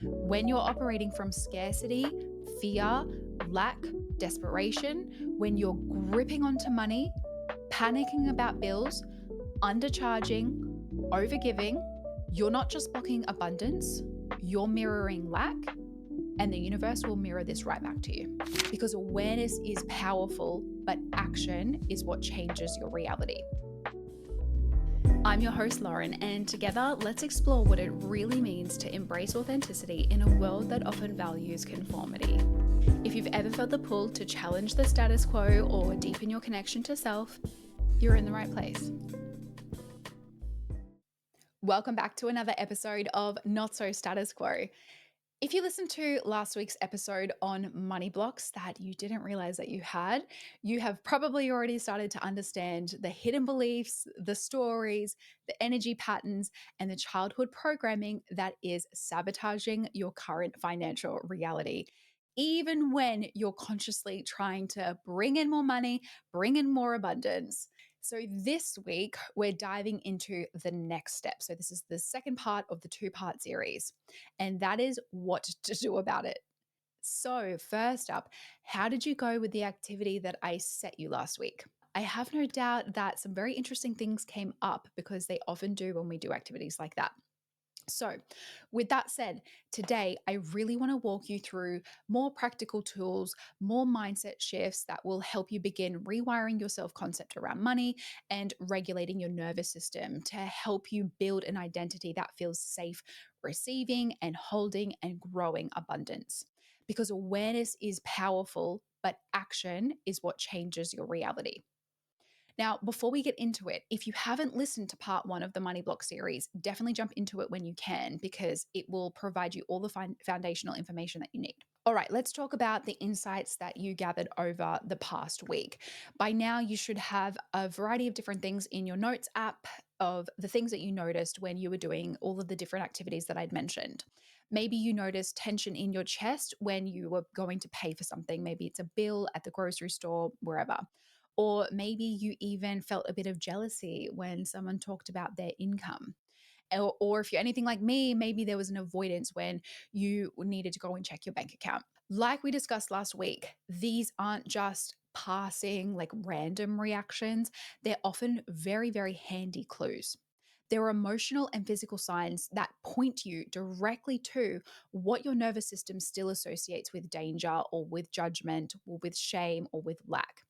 When you're operating from scarcity, fear, lack, desperation, when you're gripping onto money, panicking about bills, undercharging, overgiving, you're not just blocking abundance, you're mirroring lack, and the universe will mirror this right back to you. Because awareness is powerful, but action is what changes your reality. I'm your host, Lauren, and together, let's explore what it really means to embrace authenticity in a world that often values conformity. If you've ever felt the pull to challenge the status quo or deepen your connection to self, you're in the right place. Welcome back to another episode of Not So Status Quo. If you listened to last week's episode on money blocks that you didn't realize that you had, you have probably already started to understand the hidden beliefs, the stories, the energy patterns, and the childhood programming that is sabotaging your current financial reality. Even when you're consciously trying to bring in more money, bring in more abundance. So, this week, we're diving into the next step. So, this is the second part of the two-part series, and that is what to do about it. So, first up, how did you go with the activity that I set you last week? I have no doubt that some very interesting things came up because they often do when we do activities like that. So, with that said, today I really want to walk you through more practical tools, more mindset shifts that will help you begin rewiring your self concept around money and regulating your nervous system to help you build an identity that feels safe receiving and holding and growing abundance. Because awareness is powerful, but action is what changes your reality. Now, before we get into it, if you haven't listened to part one of the Money Block series, definitely jump into it when you can because it will provide you all the foundational information that you need. All right, let's talk about the insights that you gathered over the past week. By now, you should have a variety of different things in your notes app of the things that you noticed when you were doing all of the different activities that I'd mentioned. Maybe you noticed tension in your chest when you were going to pay for something. Maybe it's a bill at the grocery store, wherever. Or maybe you even felt a bit of jealousy when someone talked about their income. Or if you're anything like me, maybe there was an avoidance when you needed to go and check your bank account. Like we discussed last week, these aren't just passing, like random reactions. They're often very, very handy clues. There are emotional and physical signs that point you directly to what your nervous system still associates with danger or with judgment or with shame or with lack.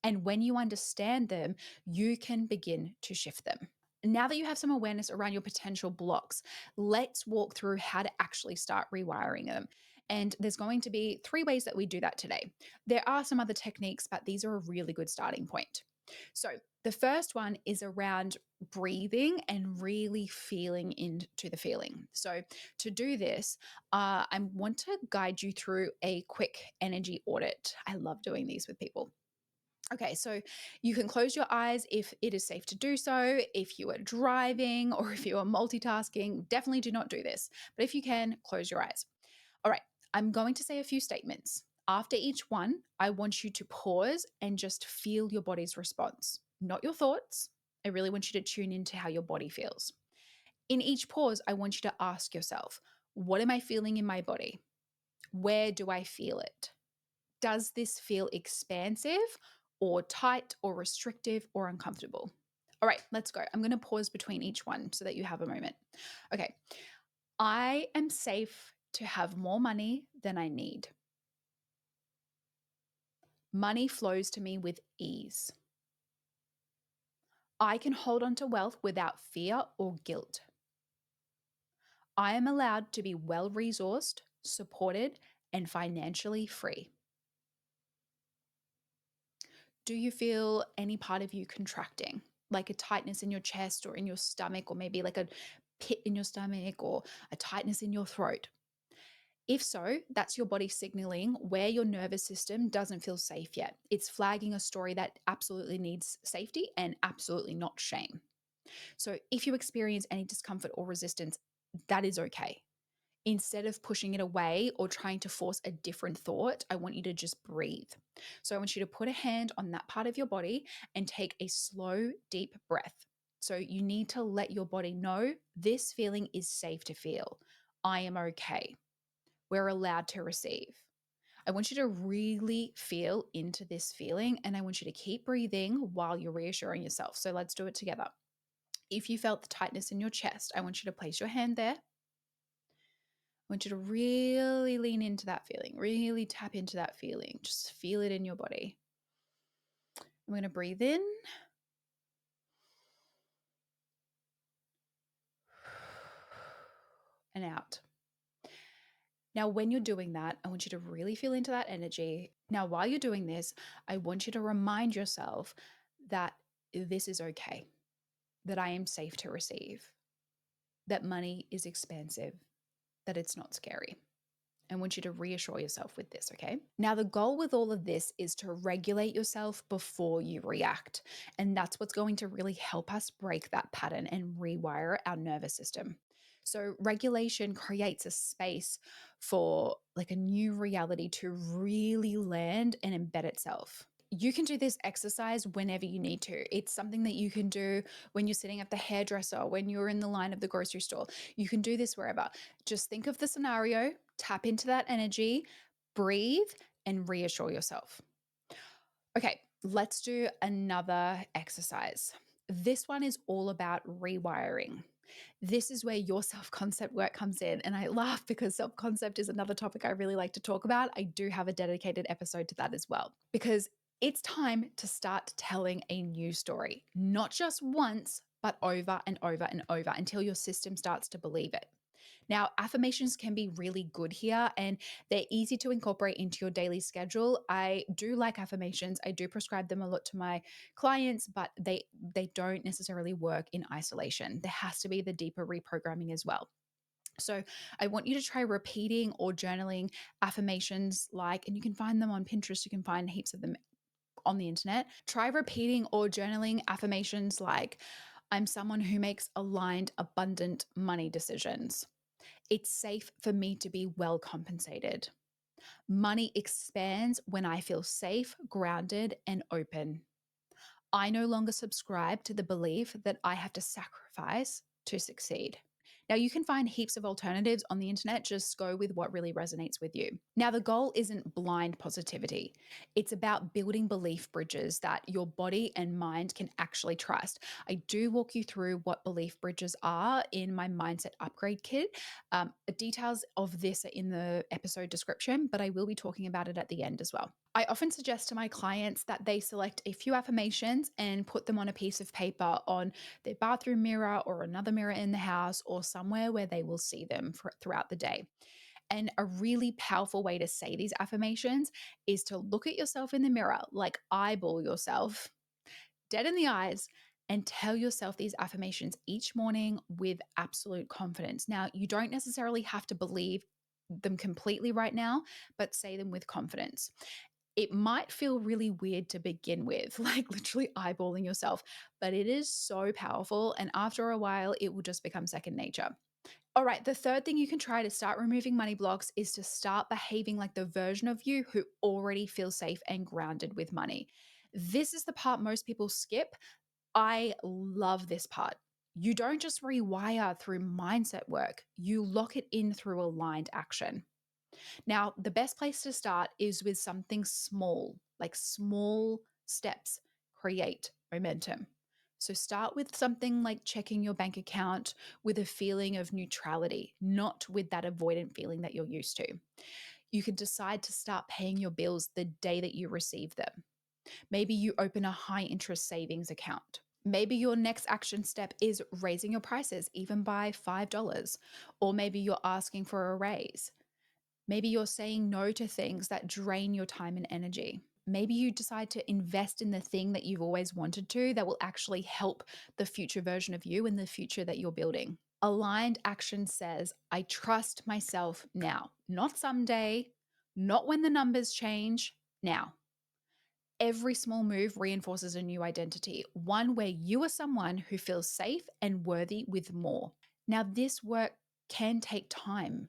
And when you understand them, you can begin to shift them. Now that you have some awareness around your potential blocks, let's walk through how to actually start rewiring them. And there's going to be three ways that we do that today. There are some other techniques, but these are a really good starting point. So, the first one is around breathing and really feeling into the feeling. So, to do this, I want to guide you through a quick energy audit. I love doing these with people. Okay, so you can close your eyes if it is safe to do so. If you are driving or if you are multitasking, definitely do not do this. But if you can, close your eyes. All right, I'm going to say a few statements. After each one, I want you to pause and just feel your body's response, not your thoughts. I really want you to tune into how your body feels. In each pause, I want you to ask yourself, what am I feeling in my body? Where do I feel it? Does this feel expansive or tight or restrictive or uncomfortable? All right, let's go. I'm going to pause between each one so that you have a moment. Okay. I am safe to have more money than I need. Money flows to me with ease. I can hold on to wealth without fear or guilt. I am allowed to be well resourced, supported, and financially free. Do you feel any part of you contracting, like a tightness in your chest or in your stomach, or maybe like a pit in your stomach or a tightness in your throat? If so, that's your body signaling where your nervous system doesn't feel safe yet. It's flagging a story that absolutely needs safety and absolutely not shame. So if you experience any discomfort or resistance, that is okay. Instead of pushing it away or trying to force a different thought, I want you to just breathe. So I want you to put a hand on that part of your body and take a slow, deep breath. So you need to let your body know this feeling is safe to feel. I am okay. we're allowed to receive. I want you to really feel into this feeling, and I want you to keep breathing while you're reassuring yourself. So let's do it together. If you felt the tightness in your chest, I want you to place your hand there. I want you to really lean into that feeling, really tap into that feeling. Just feel it in your body. I'm going to breathe in and out. Now, when you're doing that, I want you to really feel into that energy. Now, while you're doing this, I want you to remind yourself that this is okay, that I am safe to receive, that money is expansive, that it's not scary. I want you to reassure yourself with this, okay? Now, the goal with all of this is to regulate yourself before you react. And that's what's going to really help us break that pattern and rewire our nervous system. So, regulation creates a space for like a new reality to really land and embed itself. You can do this exercise whenever you need to. It's something that you can do when you're sitting at the hairdresser, when you're in the line of the grocery store. You can do this wherever. Just think of the scenario, tap into that energy, breathe, and reassure yourself. Okay, let's do another exercise. This one is all about rewiring. This is where your self concept work comes in. And I laugh because self concept is another topic I really like to talk about. I do have a dedicated episode to that as well, because it's time to start telling a new story, not just once, but over and over and over until your system starts to believe it. Now, affirmations can be really good here and they're easy to incorporate into your daily schedule. I do like affirmations. I do prescribe them a lot to my clients, but they don't necessarily work in isolation. There has to be the deeper reprogramming as well. So I want you to try repeating or journaling affirmations and you can find them on Pinterest, you can find heaps of them on the internet. Try repeating or journaling affirmations like, I'm someone who makes aligned, abundant money decisions. It's safe for me to be well compensated. Money expands when I feel safe, grounded, and open. I no longer subscribe to the belief that I have to sacrifice to succeed. Now, you can find heaps of alternatives on the internet. Just go with what really resonates with you. Now, the goal isn't blind positivity. It's about building belief bridges that your body and mind can actually trust. I do walk you through what belief bridges are in my mindset upgrade kit. The details of this are in the episode description, but I will be talking about it at the end as well. I often suggest to my clients that they select a few affirmations and put them on a piece of paper on their bathroom mirror or another mirror in the house or somewhere where they will see them throughout the day. And a really powerful way to say these affirmations is to look at yourself in the mirror, like eyeball yourself dead in the eyes, and tell yourself these affirmations each morning with absolute confidence. Now, you don't necessarily have to believe them completely right now, but say them with confidence. It might feel really weird to begin with, like literally eyeballing yourself, but it is so powerful. And after a while, it will just become second nature. All right, the third thing you can try to start removing money blocks is to start behaving like the version of you who already feels safe and grounded with money. This is the part most people skip. I love this part. You don't just rewire through mindset work, you lock it in through aligned action. Now, the best place to start is with something small, like small steps create momentum. So start with something like checking your bank account with a feeling of neutrality, not with that avoidant feeling that you're used to. You can decide to start paying your bills the day that you receive them. Maybe you open a high interest savings account. Maybe your next action step is raising your prices, even by $5. Or maybe you're asking for a raise. Maybe you're saying no to things that drain your time and energy. Maybe you decide to invest in the thing that you've always wanted to that will actually help the future version of you and the future that you're building. Aligned action says, I trust myself now, not someday, not when the numbers change, now. Every small move reinforces a new identity, one where you are someone who feels safe and worthy with more. Now, this work can take time.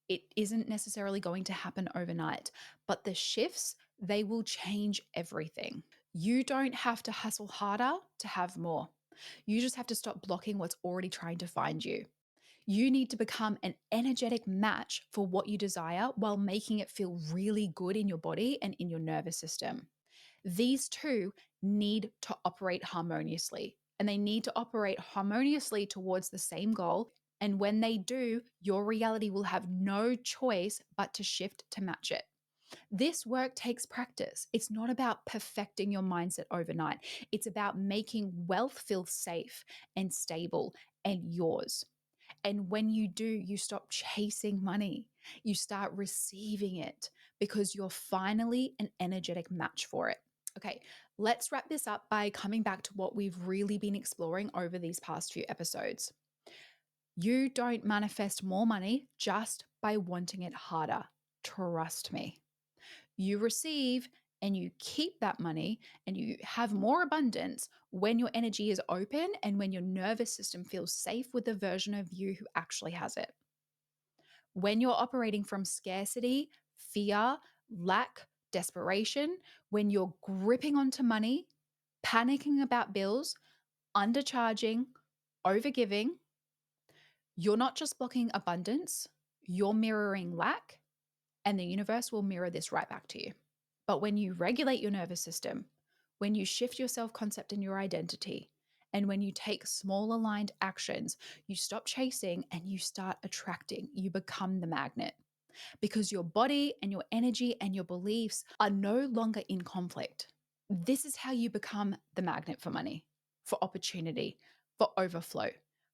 It isn't necessarily going to happen overnight, but the shifts, they will change everything. You don't have to hustle harder to have more. You just have to stop blocking what's already trying to find you. You need to become an energetic match for what you desire while making it feel really good in your body and in your nervous system. These two need to operate harmoniously, and they need to operate harmoniously towards the same goal. And when they do, your reality will have no choice but to shift to match it. This work takes practice. It's not about perfecting your mindset overnight. It's about making wealth feel safe and stable and yours. And when you do, you stop chasing money. You start receiving it because you're finally an energetic match for it. Okay, let's wrap this up by coming back to what we've really been exploring over these past few episodes. You don't manifest more money just by wanting it harder. Trust me. You receive and you keep that money and you have more abundance when your energy is open and when your nervous system feels safe with the version of you who actually has it. When you're operating from scarcity, fear, lack, desperation, when you're gripping onto money, panicking about bills, undercharging, overgiving, you're not just blocking abundance, you're mirroring lack, and the universe will mirror this right back to you. But when you regulate your nervous system, when you shift your self concept and your identity, and when you take small aligned actions, you stop chasing and you start attracting. You become the magnet because your body and your energy and your beliefs are no longer in conflict. This is how you become the magnet for money, for opportunity, for overflow,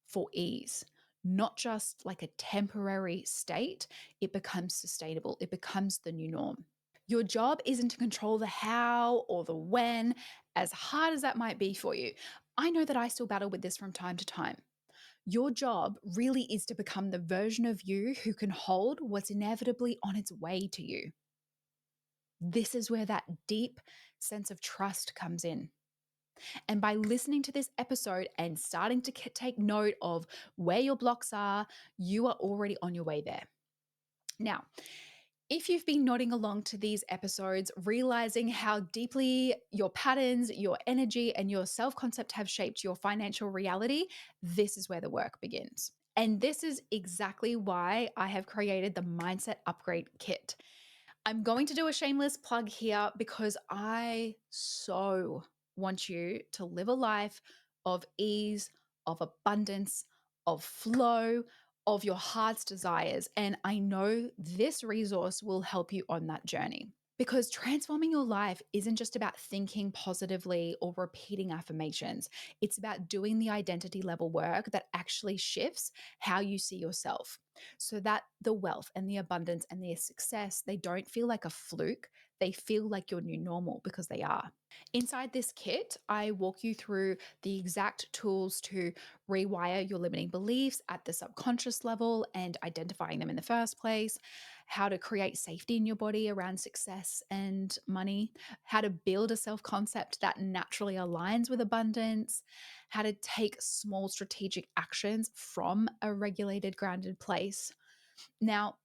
for ease. Not just like a temporary state, it becomes sustainable, it becomes the new norm. Your job isn't to control the how or the when, as hard as that might be for you. I know that I still battle with this from time to time. Your job really is to become the version of you who can hold what's inevitably on its way to you. This is where that deep sense of trust comes in. And by listening to this episode and starting to take note of where your blocks are, you are already on your way there. Now, if you've been nodding along to these episodes, realizing how deeply your patterns, your energy, and your self concept have shaped your financial reality, this is where the work begins. And this is exactly why I have created the Mindset Upgrade Kit. I'm going to do a shameless plug here because I so want you to live a life of ease, of abundance, of flow, of your heart's desires. And I know this resource will help you on that journey. Because transforming your life isn't just about thinking positively or repeating affirmations. It's about doing the identity level work that actually shifts how you see yourself so that the wealth and the abundance and the success, they don't feel like a fluke. They feel like your new normal because they are. Inside this kit, I walk you through the exact tools to rewire your limiting beliefs at the subconscious level and identifying them in the first place, how to create safety in your body around success and money, how to build a self concept that naturally aligns with abundance, how to take small strategic actions from a regulated, grounded place. Now,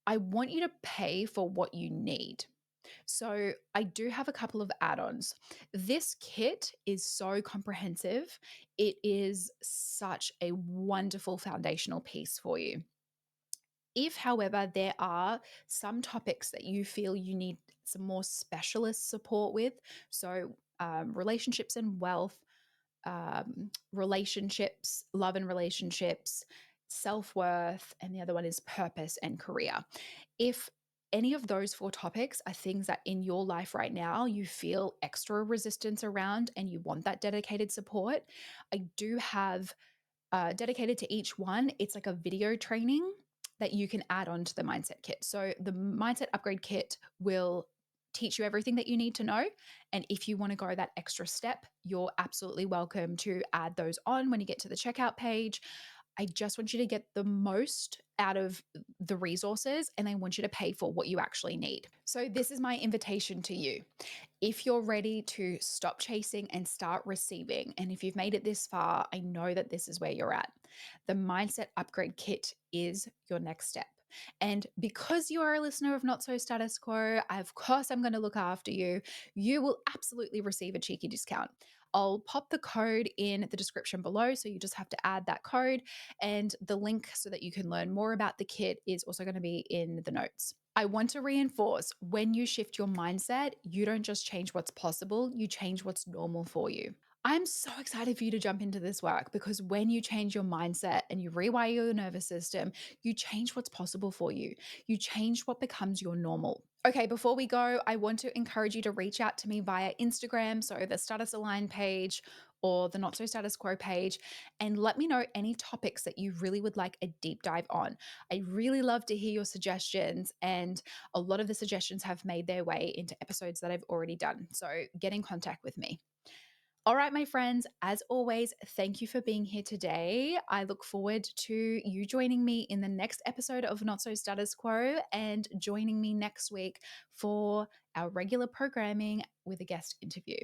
I want you to pay for what you need. So, I do have a couple of add ons. This kit is so comprehensive. It is such a wonderful foundational piece for you. If, however, there are some topics that you feel you need some more specialist support with, so relationships and wealth, relationships, love and relationships, self worth, and the other one is purpose and career. If any of those four topics are things that in your life right now you feel extra resistance around and you want that dedicated support, I do have dedicated to each one. It's like a video training that you can add on to the mindset kit. So the mindset upgrade kit will teach you everything that you need to know. And if you want to go that extra step, you're absolutely welcome to add those on when you get to the checkout page. I just want you to get the most out of the resources and I want you to pay for what you actually need. So, this is my invitation to you. If you're ready to stop chasing and start receiving, and if you've made it this far, I know that this is where you're at. The Mindset Upgrade Kit is your next step. And because you are a listener of Not So Status Quo, of course, I'm going to look after you. You will absolutely receive a cheeky discount. I'll pop the code in the description below. So you just have to add that code, and the link so that you can learn more about the kit is also going to be in the notes. I want to reinforce, when you shift your mindset, you don't just change what's possible, you change what's normal for you. I'm so excited for you to jump into this work, because when you change your mindset and you rewire your nervous system, you change what's possible for you. You change what becomes your normal. Okay, before we go, I want to encourage you to reach out to me via Instagram, so the Status Align page or the Not So Status Quo page, and let me know any topics that you really would like a deep dive on. I really love to hear your suggestions, and a lot of the suggestions have made their way into episodes that I've already done. So get in contact with me. All right, my friends, as always, thank you for being here today. I look forward to you joining me in the next episode of Not So Status Quo, and joining me next week for our regular programming with a guest interview.